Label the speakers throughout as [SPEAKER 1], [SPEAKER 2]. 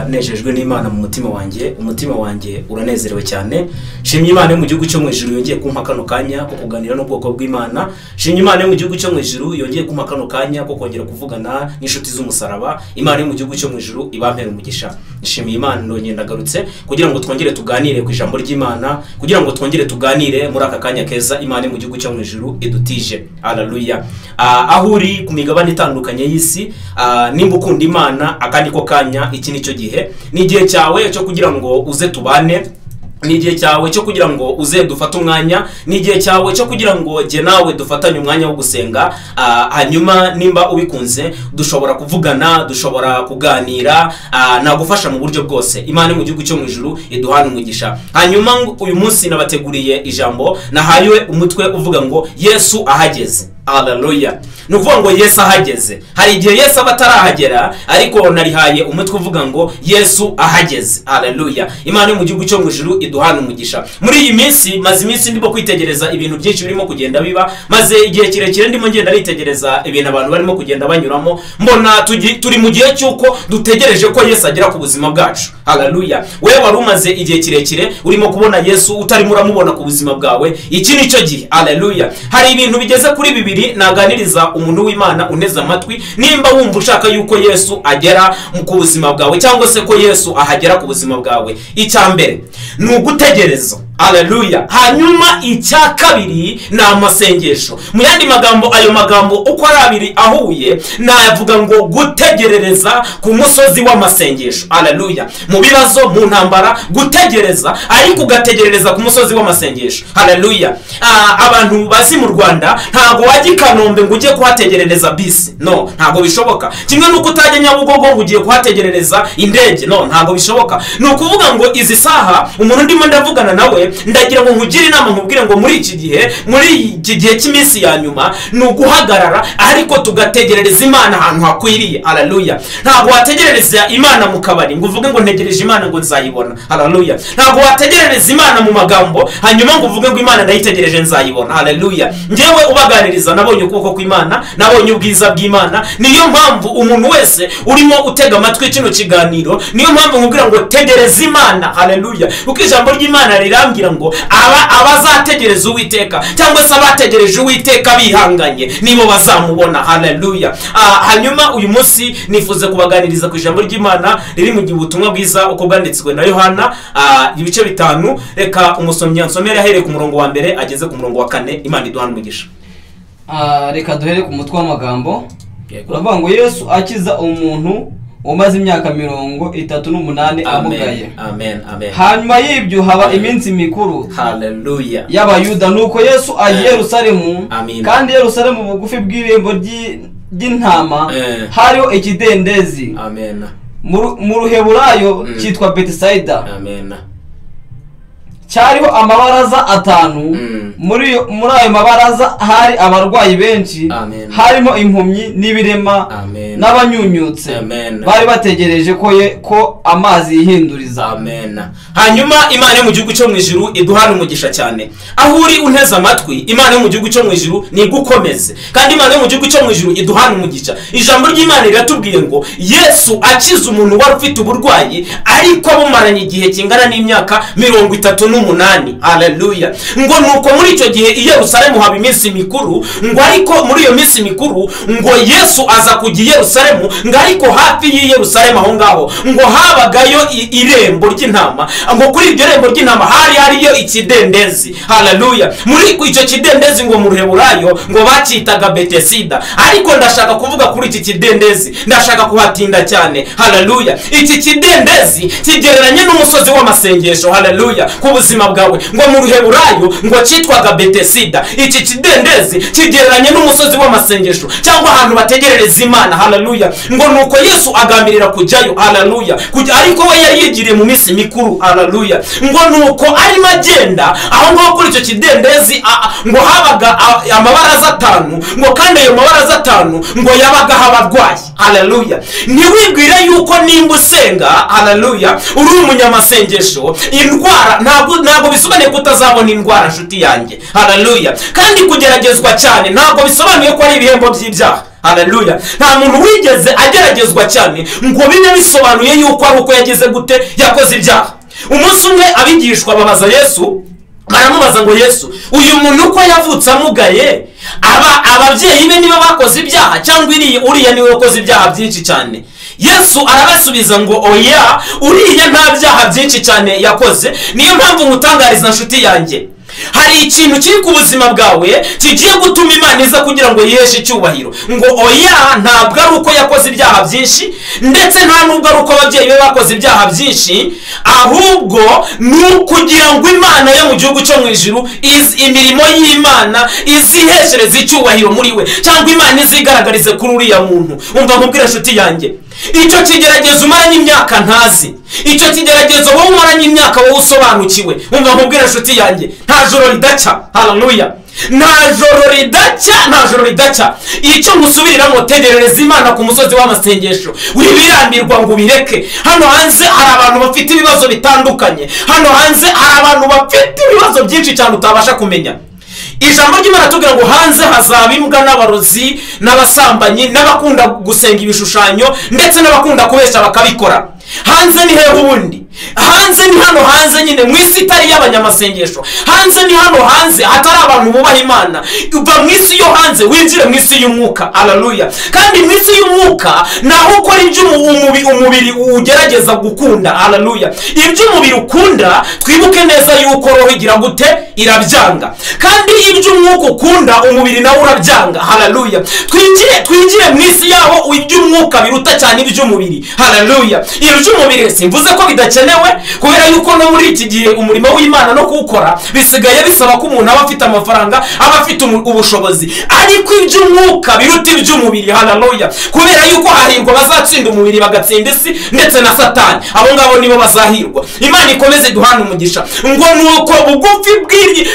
[SPEAKER 1] numva nejejwe n'Imana mu mutima wanjye uranezerewe cyane. Shimye Imana mu gihugu cyo mu ijuru yongeye kumpa kano kanya ko kuganira n'ubwoko bw'Imana. Shimye Imana mu gihugu cyo mu ijuru yongeye kumpa kano kanya ko kongera kuvugana n'inshuti z'umusaraba. Imana mu gihugu cyo mu ijuru ibampera umugisha. Nishimiye Imana ndongeye ndagarutse kugira ngo twongere tuganire ku ijambo ry'Imana, kugira ngo twongere tuganire muri aka kanya keza Imana mu gihugu cyo mu ijuru idutije. Haleluya. Aho uri ku migabane itandukanye y'isi, nimba ukunda Imana akandi ko kanya iki nicyo gihe, ni igihe cyawe cyo kugira ngo uze tubane, ni igihe cyawe cyo kugira ngo uze dufate umwanya, ni igihe cyawe cyo kugira ngo je nawe dufatanye umwanya wo gusenga. Hanyuma nimba ubikunze dushobora kuvugana, dushobora kuganira, nagufasha mu buryo bwose. Imana mu gihugu cyo mu ijuru iduhana umugisha. Hanyuma uyu munsi nabateguriye ijambo nahaye umutwe uvuga ngo Yesu ahageze. Haleluya. Nuvuga ngo Yesu ahageze. Hari igihe Yesu abatarahagera, ariko narihaye umutwe uvuga ngo Yesu ahageze. Haleluya. Imana mu gihugu cyo mu ijuru iduhana umugisha. Muri iyi minsi maze iminsi ndimo kwitegereza ibintu byinshi birimo kugenda biba, maze igihe kirekire ndimo ngenda nitegereza ibintu abantu barimo kugenda banyuramo, mbona turi mu gihe cyuko dutegereje ko Yesu agera ku buzima bwacu. Haleluya. Wewe wari umaze igihe kirekire urimo kubona Yesu utarimo uramubona ku buzima bwawe, iki nicyo gihe. Haleluya. Hari ibintu bigeze kuri bibiri naganiriza umuntu w'Imana uneze amatwi, nimba wumva ushaka yuko Yesu agera ku buzima bwawe cyangwa se ko Yesu ahagera ku buzima bwawe. Icyambere ni ugutegereza. Haleluya. Hanyuma icya kabiri ni amasengesho. Mu yandi magambo, ayo magambo uko ari abiri ahuye navuga ngo gutegerereza ku musozi w'amasengesho. Haleluya. Mu bibazo, mu ntambara, gutegereza, ariko ugategerereza ku musozi w'amasengesho. Haleluya. Abantu bazi mu Rwanda ntago wajya Kanombe ngo ujye kuhategerereza bisi, no, ntago bishoboka. Kimwe nuko utajya Nyabugogo ngo ugiye kuhategerereza indege, no, ntago bishoboka. Ni ukuvuga ngo izi saha umuntu ndimo ndavugana nawe ndagira ngo nkugire inama nkubwire ngo muri iki gihe cy'iminsi ya nyuma ni uguhagarara, ariko tugategerereza Imana ahantu hakwiriye. Haleluya. Ntago wategerereza Imana mu kabari ngo uvuge ngo ntegereje Imana ngo nzayibona. Haleluya. Ntago wategerereza Imana mu magambo hanyuma ngo uvuge ngo Imana ndayitegereje nzayibona. Haleluya. Ngewe ubaganiriza nabonye ukuboko kw'Imana, nabonye ubwiza bw'Imana. Niyo mpamvu umuntu wese urimo utega amatwi kino kiganiro, niyo mpamvu nkubwira ngo tegereza Imana. Haleluya. Kuko ijambo ry'Imana rirambwira ngo abazategereza Uwiteka cyangwa se abategereje Uwiteka bihanganye nibo bazamubona. Haleluya. Hanyuma uyu munsi nifuze kubaganiriza ku ijambo ry'Imana riri mu butumwa bwiza uko bwanditswe na Yohana, ibice 5. Reka umusomyi ansomere ahere ku murongo wa mbere ageze ku murongo wa 4. Imana iduhana umugisha.
[SPEAKER 2] Reka duhere ku mutwe w'amagambo. Uravuga ngo Yesu akiza umuntu umaze imyaka 38 amugaye.
[SPEAKER 1] Amen. Amen.
[SPEAKER 2] Hanyuma y'ibyo haba iminsi mikuru.
[SPEAKER 1] Haleluya.
[SPEAKER 2] y'Abayuda. Nuko Yesu agiye Yerusalemu, kandi Yerusalemu bugufi bw'irembo ry'intama hariho ikidendezi.
[SPEAKER 1] Amen.
[SPEAKER 2] Mu Ruheburayo cyitwa Bethsaida.
[SPEAKER 1] Amen.
[SPEAKER 2] Cyariho amabaraza 5. Muri ayo mabaraza hari abarwayi benshi. Harimo impumyi n'ibirema n'abanyunyutse. Bari bategereje ko amazi yihinduriza.
[SPEAKER 1] Amen. Hanyuma Imana mu gihugu cyo mu ijuru iduhana umugisha cyane. Aho uri unteze amatwi, Imana mu gihugu cyo mu ijuru ni gukomeze, kandi Imana mu gihugu cyo mu ijuru iduhana umugisha. Ijambo ry'Imana riratubwiye ngo Yesu akiza umuntu wari ufite uburwayi, ariko bumaranye igihe kingana n'imyaka 38. Haleluya. Ngo nuko muri icyo gihe i Yerusalemu haba iminsi mikuru, ngo ariko muri iyo minsi mikuru ngo Yesu aza kujya i Yerusalemu, ngo ariko hafi y'i Yerusalemu aho ngaho ngo habagayo irembo ry'intama, ngo kuri iryo rembo ry'intama hariyo ikidendezi. Haleluya. Muri icyo kidendezi ngo mu Ruheburayo ngo bacitaga Bethsaida, ariko ndashaka kuvuga kuri iki kidendezi, ndashaka kuhatinda cyane. Haleluya. Iki kidendezi kigereranye n'umusozi w'amasengesho. Haleluya. Ku buzima bwawe ngo mu Ruheburayo ngo cyitwaga Bethsaida. Iki kidendezi kigereranye n'umusozi w'amasengesho cyangwa ahantu bategerereza Imana. Haleluya. Ngo nuko Yesu agambirira kujyayo. Haleluya. Ariko we yari yigiriye mu minsi mikuru. Haleluya. Ngo nuko arimo agenda aho ngaho kuri icyo kidendezi, ngo habaga amabaraza 5, ngo kandi ayo mabaraza 5 ngo yabaga abarwayi. Haleluya. Ntiwibwire yuko nimba usenga, haleluya, uri umunyamasengesho, indwara ntabwo bisobanuye kutazabona indwara nshuti yanjye. yanjye. Haleluya. Kandi kugeragezwa cyane ntabwo bisobanuye ko ari ibihembo by'ibyaha. Haleluya. Nta muntu wigeze ageragezwa cyane ngo bibe bisobanuye yuko ari uko yageze gute yakoze ibyaha. Umunsi umwe abigishwa babaza Yesu, baramubaza ngo Yesu, uyu muntu uko yavutse amugaye, ababyeyi be niba bakoze ibyaha cyangwa uriya niwe wakoze ibyaha byinshi cyane? Yesu arabasubiza ngo oya, uriya nta byaha byinshi cyane yakoze. Niyo mpamvu ngutangariza nshuti yanjye, hari ikintu kiri ku buzima bwawe kigiye gutuma Imana iza kugira ngo yiheshe icyubahiro. Ngo oya, ntabwo ari uko yakoze ibyaha byinshi, ndetse nta nubwo ari uko ababyeyi be bakoze ibyaha byinshi, ahubwo ni ukugira ngo Imana yo mu gihugu cyo mu ijuru imirimo y'Imana iziheshereze icyubahiro muri we, cyangwa Imana izigaragarize kuri uriya muntu. Umva nkubwire nshuti yanjye, icyo kigeragezo umaranye imyaka ntazi, icyo kigeragezo wowe umaranye imyaka wowe usobanukiwe, umva nkubwire nshuti yanjye, nta joro ridaca. Haleluya. Nta joro ridaca, nta joro ridaca. Icyo ngusubiriramo, tegerereza Imana ku musozi w'amasengesho, wibirambirwa ngo ubireke. Hano hanze hari abantu bafite ibibazo bitandukanye, hano hanze hari abantu bafite ibibazo byinshi cyane utabasha kumenya. Ijambo ry'Imana tubwira ngo hanze hazaba imbwa n'abarozi n'abasambanyi n'abakunda gusenga ibishushanyo ndetse n'abakunda kubesha bakabikora. Hanze ni hehe ubundi? Hanze ni hano hanze nyine mu isi itari y'abanyamasengesho. Hanze ni hano hanze hatari abantu bubaha Imana. Uva mu isi yo hanze winjire mu isi y'umwuka. Haleluya. Kandi mu isi y'umwuka naho ukora umubiri ugerageza gukunda. Haleluya. Ibyo umubiri ukunda twibuke neza yuko roho igira gute irabyanga, kandi ibyo umwuka ukunda umubiri nawe urabyanga. Haleluya. Twinjire mu isi yaho iby'umwuka biruta cyane iby'umubiri. Haleluya. Iby'umubiri simvuze ko bidakenewe, kubera yuko no muri iki gihe umurimo w'Imana no kuwukora bisigaye bisaba ko umuntu aba afite amafaranga, aba afite ubushobozi, ariko iby'umwuka biruta iby'umubiri. Haleluya. Kubera yuko hahirwa bazatsinda umubiri bagatsinda isi ndetse na Satani, abo ngabo nibo bazahirwa. Imana ikomeze duhana umugisha. Ngo nuko bugufi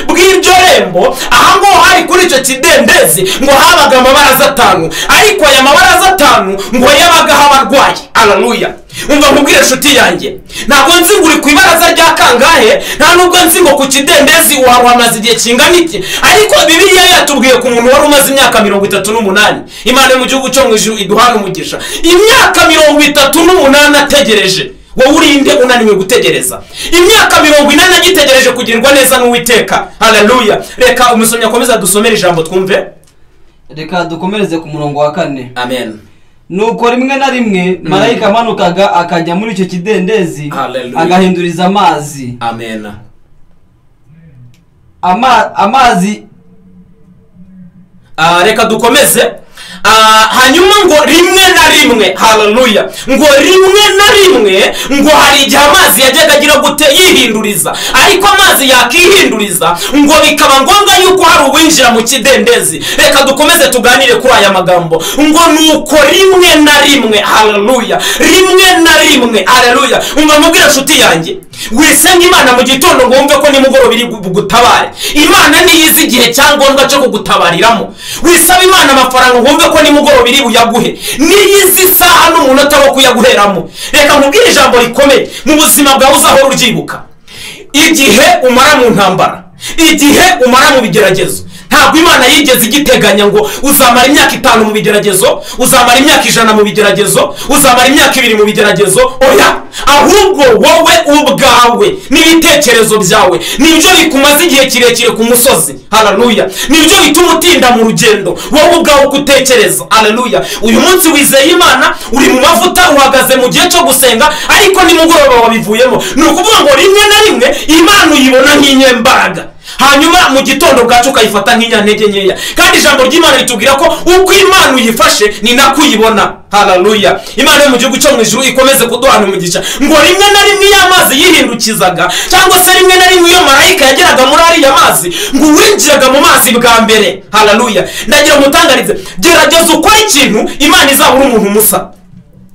[SPEAKER 1] bw'iryo rembo ahangaho hari kuri icyo kidendezi ngo habaga amabaraza 5, ariko aya mabaraza 5 ngo yabagaho abarwayi. Haleluya. Umva nkubwire nshuti yanjye, ntabwo nzi ngo uri ku ibaraza rya kangahe, nta nubwo nzi ngo ku kidendezi wamaze igihe kingana iki, ariko Bibiliya yatubwiye ku muntu wari umaze imyaka 38. Imana mu gihugu cyo mu ijuru iduhana umugisha. Imyaka 38 ategereje. Wowe urinde unaniwe gutegereza? Imyaka 40 agitegereje kugirirwa neza n'Uwiteka. Haleluya. Reka umusomyi akomeza dusomera ijambo twumve.
[SPEAKER 2] Reka dukomereze ku murongo wa 4.
[SPEAKER 1] Amen.
[SPEAKER 2] Nuko rimwe na rimwe marayika amanukaga akajya muri icyo kidendezi, agahinduriza amazi.
[SPEAKER 1] Amen.
[SPEAKER 2] Amazi.
[SPEAKER 1] Reka dukomeze. Hanyuma ngo rimwe na rimwe. Haleluya. Ngo rimwe na rimwe ngo hari igihe amazi yajyaga agira gute yihinduriza, ariko amazi yakihinduriza ngo bikaba ngombwa yuko hari uwinjira mu kidendezi. Reka dukomeze tuganire kuri aya magambo ngo nuko rimwe na rimwe. Haleluya. Rimwe na rimwe. Haleluya. Umva mubwira nshuti yanjye, wisenga Imana mu gitondo ngo wumve ko nimugoroba iri gutabara. Imana niyizi igihe cyangombwa cyo kugutabariramo. Wisaba Imana amafaranga wumve ko nimugoroba iri buyaguhe, niyizi isaha n'umunota wo kuyaguheramo. Reka nkubwire ijambo rikomeye mu buzima bwawe uzahora uryibuka. Igihe umara mu ntambara, igihe umara mu bigeragezo, ntabwo Imana yigeze igiteganya ngo uzamara imyaka 5 mu bigeragezo, uzamara imyaka 100 mu bigeragezo, uzamara imyaka 2 mu bigeragezo. Oya, ahubwo wowe ubwawe n'ibitekerezo byawe nibyo bikumaze igihe kirekire ku musozi. Haleluya. Nibyo bituma utinda mu rugendo, wowe ubwawe gutekereza. Haleluya. Uyu munsi wizeye Imana, uri mu mavuta, uhagaze mu gihe cyo gusenga, ariko nimugoroba wabivuyemo. Ni ukuvuga ngo rimwe na rimwe Imana uyibona nk'inyembaraga, hanyuma mu gitondo bwacu ukayifata nk'inyantege nkeya. Kandi ijambo ry'Imana ritubwira ko uko Imana uyifashe ni nako uyibona. Haleluya. Imana yo mu gihugu cyo mu ijuru ikomeze kuduhana umugisha. Ngo rimwe na rimwe y'amazi yihindukizaga, cyangwa se rimwe na rimwe iyo marayika yageraga muri ariya mazi ngo winjiraga mu mazi bwa mbere. Haleluya. Ndagira umutangarize, gerageza ukora ikintu Imana izabura umuntu musa.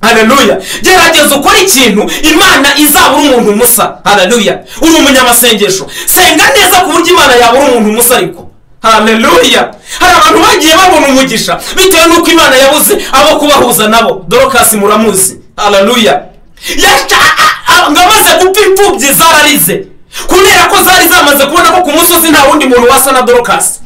[SPEAKER 1] Haleluya. Gerageza ukora ikintu Imana izabura umuntu musa. Haleluya. Uri umunyamasengesho, senga neza ku buryo Imana yabura umuntu musa ariko. Haleluya. Hari abantu bagiye babona umugisha bitewe nuko Imana yabuze abo kubahuza nabo. Dorokasi muramuzi. Haleluya. Ngamaze gupfa imfubyi zararize, kubera ko zari zamaze kubona ko ku musozi nta wundi muntu wasa na Dorokasi.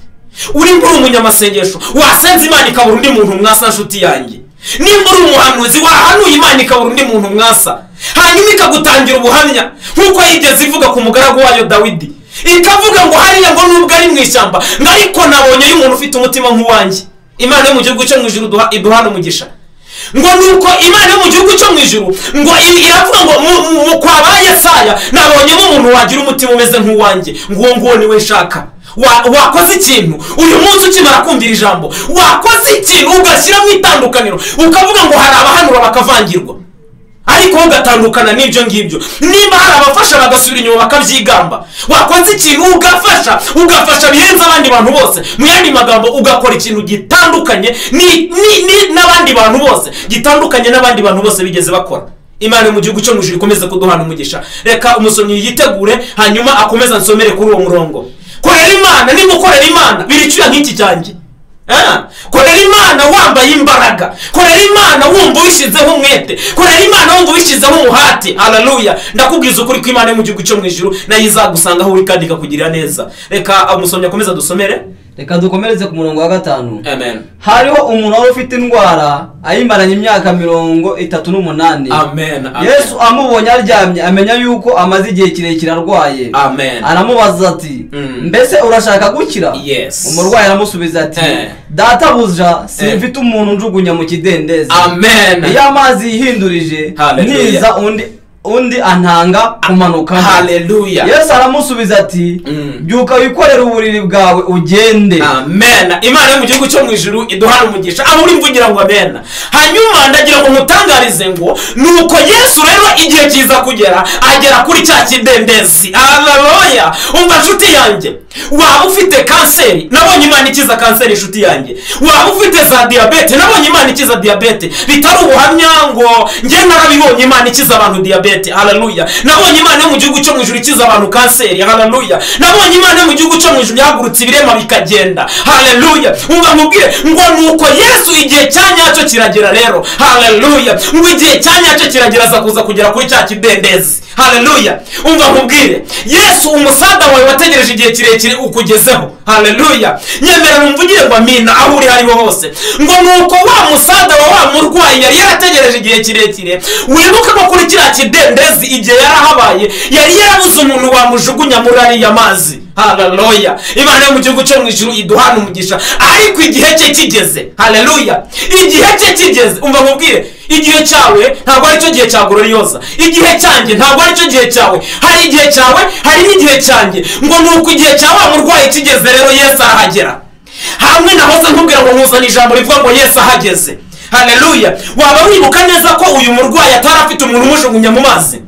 [SPEAKER 1] Uri muri umunyamasengesho wasenze Imana ikabura undi muntu mwasa nshuti yanjye. Nimba uri umuhanuzi wahanuye Imana ikabura undi muntu mwasa, hanyuma ikagutangira ubuhamya nk'uko yigeze ivuga ku mugaragu wayo Dawidi, ikavuga ngo hariya ngo nubwo ari mu ishyamba ngo ariko nabonye y'umuntu ufite umutima nk'uwanjye. Imana yo mu gihugu cyo mu ijuru iduhana umugisha. Ngo nuko Imana yo mu gihugu cyo mu ijuru ngo iravuga ngo mu kwa ba Yesaya nabonyemo umuntu wagira umutima umeze nk'uwanjye, ngo niwe nshaka. Wakoze ikintu uyu munsi ukimara kumvira ijambo, wakoze ikintu ugashyira mu itandukaniro ukavuga ngo hari abahanura bakavangirwa, ariko ugatandukana n'ibyo ngibyo. Niba hari abafasha bagasubira inyuma bakabyigamba, wakoze ikintu ugafasha birenze abandi bantu bose. Mu yandi magambo ugakora ikintu gitandukanye n'abandi bantu bose, gitandukanye n'abandi bantu bose bigeze bakora. Imana mu gihugu cyo mu ijuru ikomeze kuduhana umugisha. Reka umusomyi yitegure hanyuma akomeza nsomere kuri uwo murongo. Korera Imana, nimukorera Imana biricyuya nk'iki cyanjye. Korera Imana wambaye imbaraga, korera Imana wumva wishizeho umwete, korera Imana wumva wishizeho umuhati. Haleluya. Ndakubwiza ukuri ko Imana mu gihugu cyo mu ijuru nayo izagusanga aho uri kandi ikakugirira neza. Reka umusomyi akomeza dusomere.
[SPEAKER 2] Reka dukomereze ku murongo wa 5.
[SPEAKER 1] Amen.
[SPEAKER 2] Hariho umuntu wari ufite indwara ayimaranye imyaka 38.
[SPEAKER 1] Amen.
[SPEAKER 2] Yesu amubonye aryamye amenya yuko amaze igihe kirekire arwaye.
[SPEAKER 1] Amen.
[SPEAKER 2] Aramubaza ati mbese urashaka gukira?
[SPEAKER 1] Yes.
[SPEAKER 2] Umurwayi aramusubiza ati databuja simfite umuntu njugunya mu kidendezi.
[SPEAKER 1] Amen.
[SPEAKER 2] Iyo amazi yihindurije niza undi antanga kumanuka.
[SPEAKER 1] Haleluya.
[SPEAKER 2] Yesu aramusubiza ati byuka wikorera uburiri bwawe ugende.
[SPEAKER 1] Amen. Imana yo mu gihugu cyo mu ijuru iduhana umugisha. Aho uri mvugira ngo amen. Hanyuma ndagira ngo mutangarize ngo nuko Yesu rero igihe kiza kugera agera kuri cya kidendezi. Haleluya. Umva nshuti yanjye, waba ufite kanseri nabonye Imana ikiza kanseri nshuti yanjye. Waba ufite za diabete nabonye Imana ikiza diabete. Bitari ubuhamya ngo nge narabibonye Imana ikiza abantu diabete. Haleluya. Nabonye Imana yo mu gihugu cyo mu ijuru ikiza abantu kanseri. Haleluya. Nabonye Imana yo mu gihugu cyo mu ijuru yahagurutse ibirema bikagenda. Haleluya. Umva mubwire ngo nuko Yesu igihe cyanyacyo kiragera rero. Haleluya. Ngo igihe cyanyacyo kiragera aza kuza kugera kuri cya kidendezi. Haleluya. Umva mubwire Yesu umusada wawe wategereje igihe kirekire ukugezeho. Haleluya. Nyemera numvugire ngo amina aho uri hariho hose. Ngo nuko wa musada wa murwayi yari yarategereje igihe kirekire, wibuke ko kuri kiriya kidendezi igihe yarahabaye yari yarabuze umuntu wamujugunya muri ariya mazi. Haleluya. Imana yo mu gihugu cyo mu ijuru iduhana umugisha. Ariko igihe cye kigeze. Haleluya. Igihe cye kigeze. Umva mubwire igihe cyawe ntabwo ari cyo gihe cya Gloriosa. Igihe cyanjye ntabwo ari cyo gihe cyawe. Hari igihe cyawe, hari n'igihe cyanjye. Ngo nuko igihe cyawe murwayi kigeze rero Yesu arahagera. Hamwe nahoze nkubwira ngo nkuzana ijambo rivuga ngo Yesu ahageze. Haleluya. Waba wibuka neza ko uyu murwayi atarafite umuntu umujugunya mu mazi?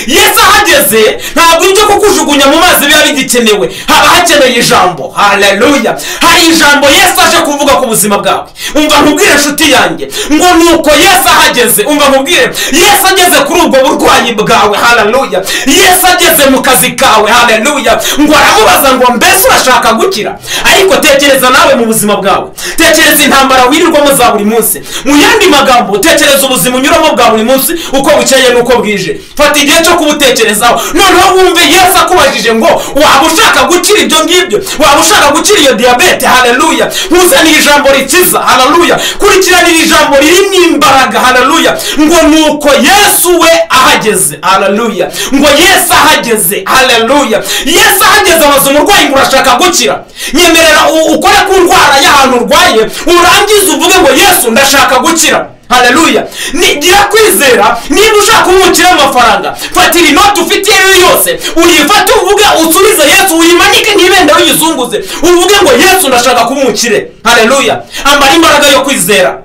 [SPEAKER 1] Yesu ahageze ntabwo ibyo kukujugunya mu mazi biba bigikenewe, haba hakeneye ijambo. Haleluya. Hari ijambo Yesu aje kuvuga ku buzima bwawe. Umva nkubwire nshuti yanjye ngo nuko Yesu ahageze. Umva nkubwire Yesu ageze kuri ubwo burwayi bwawe. Haleluya. Yesu ageze mu kazi kawe. Haleluya. Ngo aramubaza ngo mbese urashaka gukira? Ariko tekereza nawe mu buzima bwawe, tekereza intambara wirirwamo za buri munsi. Mu yandi magambo tekereza ubuzima unyuramo bwa buri munsi uko bukeye nuko bwije. Fata igihe cyo kubutekerezaho noneho wumve Yesu akubajije ngo waba ushaka gukira ibyo ngibyo, waba ushaka gukira iyo diabete. Haleluya. Nkuzaniye ijambo rikiza. Haleluya. Kurikiranira ijambo ririmo imbaraga. Haleluya. Ngo nuko Yesu we ahageze. Haleluya. Ngo Yesu ahageze. Haleluya. Yesu ahageze abaza umurwayi ngo urashaka gukira? Nyemerera ukore ku ndwara y'ahantu urwaye urangiza uvuge ngo Yesu ndashaka gukira. Haleluya. Gira kwizera. Niba ushaka umukira amafaranga, fatira inoti ufitiye yose uyifate uvuge usubize Yesu, uyimanike nk'ibendera uyizunguze uvuge ngo Yesu ndashaka kumukire. Haleluya. Ambara imbaraga yo kwizera.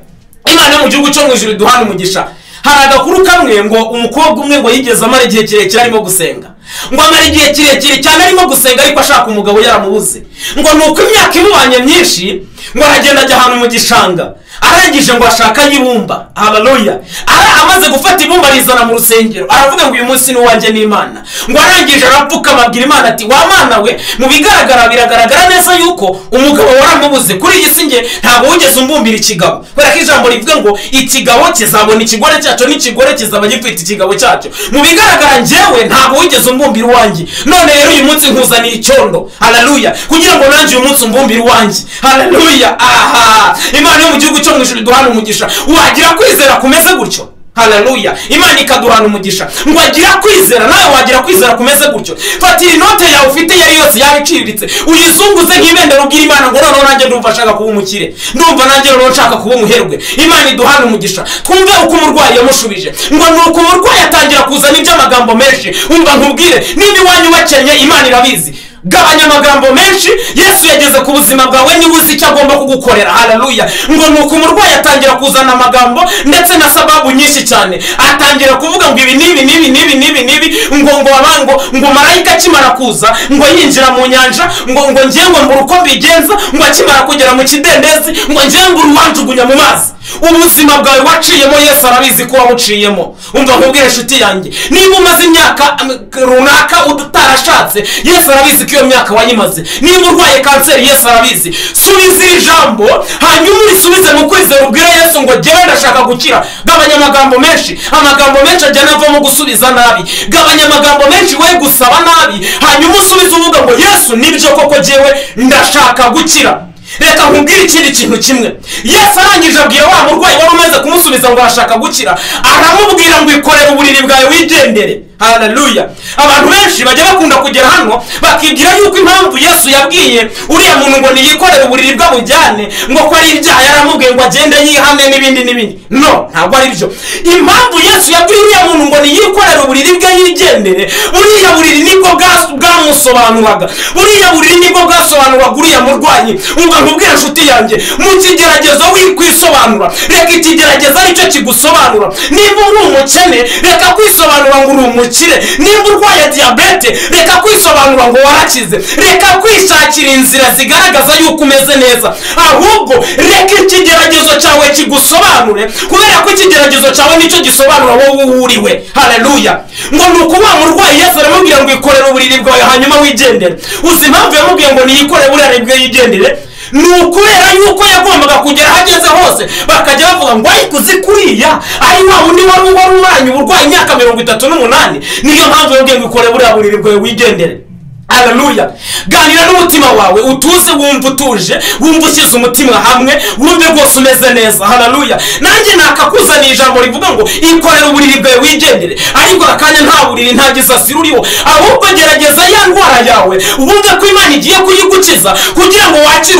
[SPEAKER 1] Imana yo mu gihugu cyo mu ijuru iduhana umugisha. Hari agakuru kamwe ngo umukobwa umwe ngo yigeze amara igihe kirekire arimo gusenga. Ngo amara igihe kirekire cyane arimo gusenga ariko ashaka umugabo yaramubuze. Ngo nuko imyaka imubanye myinshi ngo aragenda ajya ahantu mu gishanga. Arangije ngo ashaka y'ibumba. Haleluya. Amaze gufata ibumba rizana mu rusengero aravuga ngo uyu munsi ni uwanjye n'Imana. Ngo arangije arapfuka ababwira Imana ati wa Mana we, mu bigaragara biragaragara neza yuko umugabo waramubuze kuri iyi si nge ntabwo wigeze umbumbira ikigabo. Kubera ko ijambo rivuga ngo ikigabo kizabona ikigore cyacu n'ikigore kizaba gifite ikigabo cyacu. Mu bigaragara njyewe ntabwo wigeze umbumbira uwanjye, none rero uyu munsi nkuzaniye icyondo. Haleluya, kugira ngo nanjye uyu munsi umbumbira uwanjye. Haleluya. Aha, Imana yo mu gihugu cyo mu ijuru iduhana umugisha. Wagira kwizera kumeze gutyo? Haleluya, Imana ikaduhana umugisha ngo agira kwizera, nawe wagira kwizera kumeze gutyo. Fatira inote yawe ufite yari yose yabiciriritse, uyizunguze nk'ibendera ubwira Imana ngo noneho nanjye ndumva nshaka kuba umukire, ndumva nanjye noneho nshaka kuba umuherwe. Imana iduhana umugisha. Twumve uko umurwayi yamushubije ngo nuko umurwayi atangira kuzana iby'amagambo menshi. Umva nkubwire, niba iwanyu bakenye Imana irabizi. Gabanya amagambo menshi. Yesu yageze ku buzima bwawe, niba uzi icyo agomba kugukorera. Haleluya, ngo nuko umurwayi atangira kuzana amagambo ndetse na sababu nyinshi cyane. Atangira kuvuga ngo ibi nibi ngo marayika akimara kuza ngo yinjira mu nyanja ngo ngiye ngo mbura uko mbigenza, ngo akimara kugera mu kidendezi ngo ngiye ngo uruwanjugunya mu mazi. Ubuzima bwawe waciyemo Yesu arabizi ko wabuciyemo. Umva nkubwire inshuti yanjye, niba umaze imyaka runaka utarashatse, Yesu arabizi ko iyo myaka wayimaze. Niba urwaye kanseri, Yesu arabizi. Subiza ijambo hanyuma urisubize mu kwizera, ubwire Yesu ngo jyewe ndashaka gukira. Gabanya amagambo menshi. Amagambo menshi ajyana avamo gusubiza nabi. Gabanya amagambo menshi we gusaba nabi, hanyuma usubize uvuga ngo Yesu nibyo koko jyewe ndashaka gukira. Reka nkubwire ikindi kintu kimwe. Yesu arangije abwira wa murwayi wari umaze kumusubiza ngo arashaka gukira, aramubwira ngo ikorere uburiri bwawe wigendere. Haleluya. Abantu benshi bajya bakunda kugera hano bakibwira yuko impamvu Yesu yabwiye uriya muntu ngo niyikorere uburiri bw'abujyane ngo ko ari ibyaha, yaramubwiye ngo agende yihane n'ibindi. No, ntabwo ari byo. Impamvu Yesu yabwiye uriya muntu ngo niyikorere uburiri bwe yigendere, uriya buriri nibwo bwamusobanuraga. Uriya buriri nibwo bwasobanuraga uriya murwayi. Umva nkubwire inshuti yanjye, mu kigeragezo wikwisobanura, reka ikigerageza aricyo kigusobanura. Niba uri umukene, reka kwisobanura ngo uri umukire. Niba urwaye diyabete, reka kwisobanura ngo warakize. Reka kwishakira inzira zigaragaza yuko umeze neza, ahubwo reka ikigeragezo cyawe kigusobanure, kubera ko ikigeragezo cyawe nicyo gisobanura wowe uriwe. Haleluya. Ngo nuko wa murwayi Yesu aramubwira ngo ikorere uburiri bwawe hanyuma wigendere. Uzi impamvu yamubwiye ngo niyikorere uburiri bwe yigendere? Ni ukubera yuko yagombaga kugera ahageze hose bakajya bavuga ngo ayikuzi kuriya ari wa wundi wari umwanya uburwayi imyaka 38. Niyo mpamvu yongeye gukora buriya buriri bwawe wigendere. Haleluya. Ganira n'umutima wawe, utuze, wumva utuje, wumva ushyize umutima hamwe, wumve rwose umeze neza. Haleluya. Nanjye nakakuzaniye ijambo rivuga ngo ikorere uburiri bwawe wigendere, ariko akanya nta buriri nta gisasiro uriho, ahubwo gerageza ya ndwara yawe wumve ko Imana igiye kuyigukiza kugira ngo wakire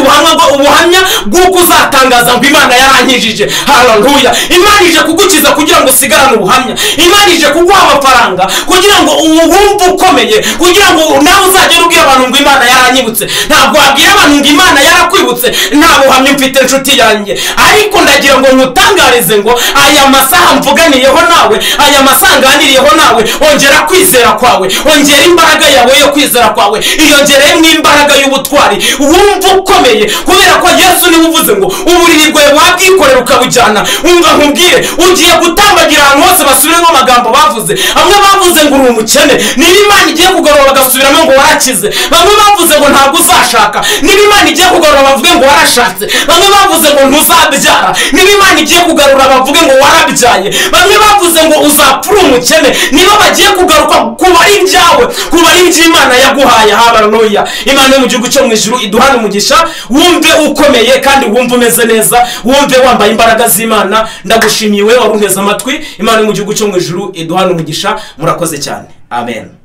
[SPEAKER 1] ubuhamya bw'uko uzatangaza ngo Imana yarankijije. Haleluya. Imana ije kugukiza kugira ngo usigarane ubuhamya. Imana ije kuguha amafaranga kugira ngo wumve ukomeye, kugira ngo nawe uzagera ubwira abantu ngo Imana yaranyibutse. Ntabwo wabwira abantu ngo Imana yarakwibutse nta buhamya mfite inshuti yanjye, ariko ndagira ngo nkutangarize ngo aya masaha mvuganiyeho nawe, aya masaha nganiriyeho nawe, ongera kwizera kwawe, ongera imbaraga yawe yo kwizera kwawe, iyongereyemo imbaraga y'ubutwari, wumva ukomeye, kubera ko Yesu niwe uvuze ngo uburiri bwawe wabwikorera ukabujyana. Umva nkubwire, ugiye gutambagira ahantu hose basubiremo amagambo bavuze. Bamwe bavuze ngo uri umukene, niba Imana igiye kugarura bagasubiramo ngo warakize. Bamwe bavuze ngo ntabwo uzashaka, niba Imana igiye kugarura bavuge ngo warashatse. Bamwe bavuze ngo ntuzabyara, niba Imana igiye kugarura bavuge ngo warabyaye. Bamwe bavuze ngo uzapfura umukene, niba bagiye kugaruka kuba ari ibyawe, kuba ari iby'Imana yaguhaye. Haleluya. Imana yo mu gihugu cyo mu ijuru iduhana umugisha, wumve ukomeye kandi wumve umeze neza, wumve wambaye imbaraga z'Imana. Ndagushimiye wewe warunteze amatwi. Imana yo mu gihugu cyo mu ijuru iduhana umugisha. Murakoze cyane. Amen.